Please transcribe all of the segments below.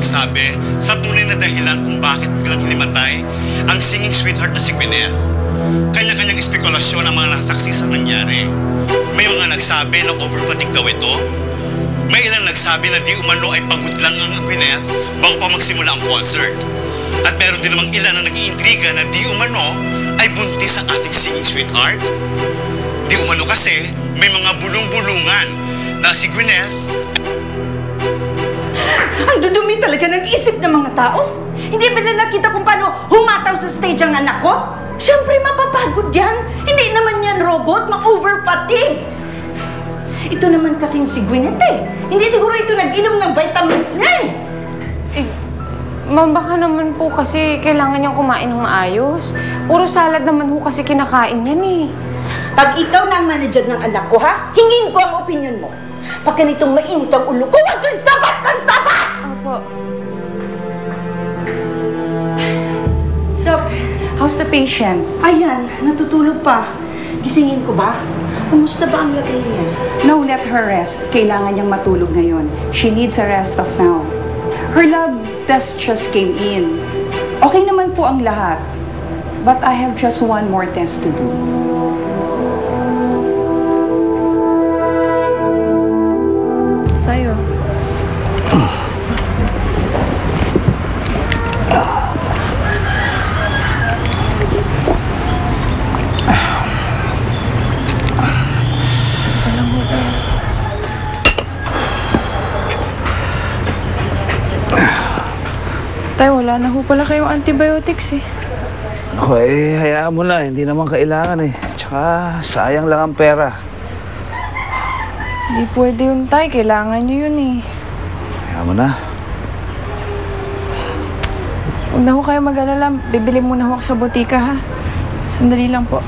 magsabi sa tunay na dahilan kung bakit biglang hinimatay ang singing sweetheart na si Gwyneth. Kanya-kanyang espekulasyon ang mga nakasaksi sa nangyari. May mga nagsabi na overfatigue daw ito. May ilang nagsabi na di umano ay pagod lang ang Gwyneth bago pa magsimula ang concert. At meron din namang ilan na nag-iintriga na di umano ay buntis ang ating singing sweetheart. Di umano kasi may mga bulong-bulungan na si Gwyneth. Ang dudumi talaga ng isip ng mga tao. Hindi ba na nakita kung paano humataw sa stage ang anak ko? Siyempre mapapagod yan. Hindi naman yan robot, ma-overfatigue. Ito naman kasing si Gwyneth eh. Hindi siguro ito nag-inom ng vitamins niya eh. Ma'am, baka naman po kasi kailangan niyang kumain ng maayos. Puro salad naman po kasi kinakain yan eh. Pag ikaw na ang manager ng anak ko, ha? Hingin ko ang opinion mo. Pag ganitong mainit ang ulo ko, huwag kang sabat! Kang sabat! Opo. Doc, How's the patient? ayan, natutulog pa. Gisingin ko ba? Kumusta ba ang lagay niya? No, let her rest. Kailangan niyang matulog ngayon. She needs a rest of now. Her lab test just came in. Okay naman po ang lahat. But I have just one more test to do. Tayo. Tayo, wala na ho pala kayong antibiotics eh. Ako hayaan mo na. Hindi naman kailangan eh. Tsaka sayang lang ang pera. Hindi pwede yun, Tay. Kailangan nyo yun eh. Hayaan mo na. Huwag na ho kayo mag-alala. Bibili muna ho ako sa butika, ha? Sandali lang po.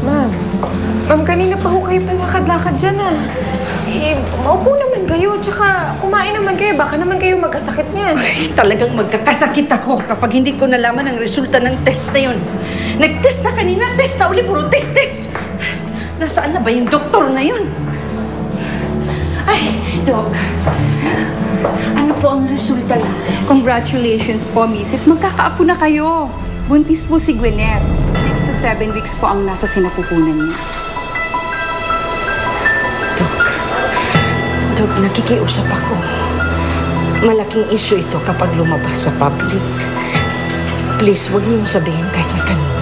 Ma'am, kanina pa ho kayo palakad-lakad dyan ah. Maupo naman kayo, tsaka kumain naman kayo. Baka naman kayo magkasakit niyan. Ay, talagang magkakasakit ako kapag hindi ko nalaman ang resulta ng test na yun. Nag-test na kanina, test na uli, puro test. Nasaan na ba yung doktor na yun? Ay, Doc. Ano po ang resulta ng test? Congratulations po, Mrs. Magkakaapo na kayo. Buntis po si Gwyneth. 6 to 7 weeks po ang nasa sinapupunan niya. Doc, nakikiusap ako. Malaking issue ito kapag lumabas sa public. Please, huwag niyong sabihin kahit na kanino.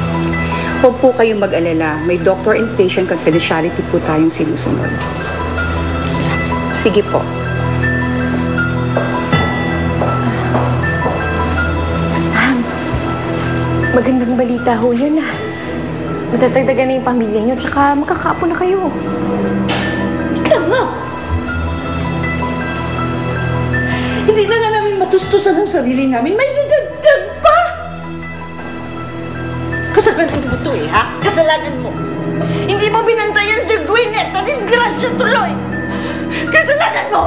Huwag po kayong mag-alala. May doctor and patient confidentiality po tayong sinusunod. Sige po. Magandang balita ho yun ah. Matatagdagan na yung pamilya niyo, tsaka magkakaapo na kayo. Tama! Hindi na nga namin matustusan ang sarili namin. May nadagdag pa! Kasalanan mo ito eh, ha? Kasalanan mo. Hindi mo binantayan si Gwyneth na disgrasya tuloy. Kasalanan mo!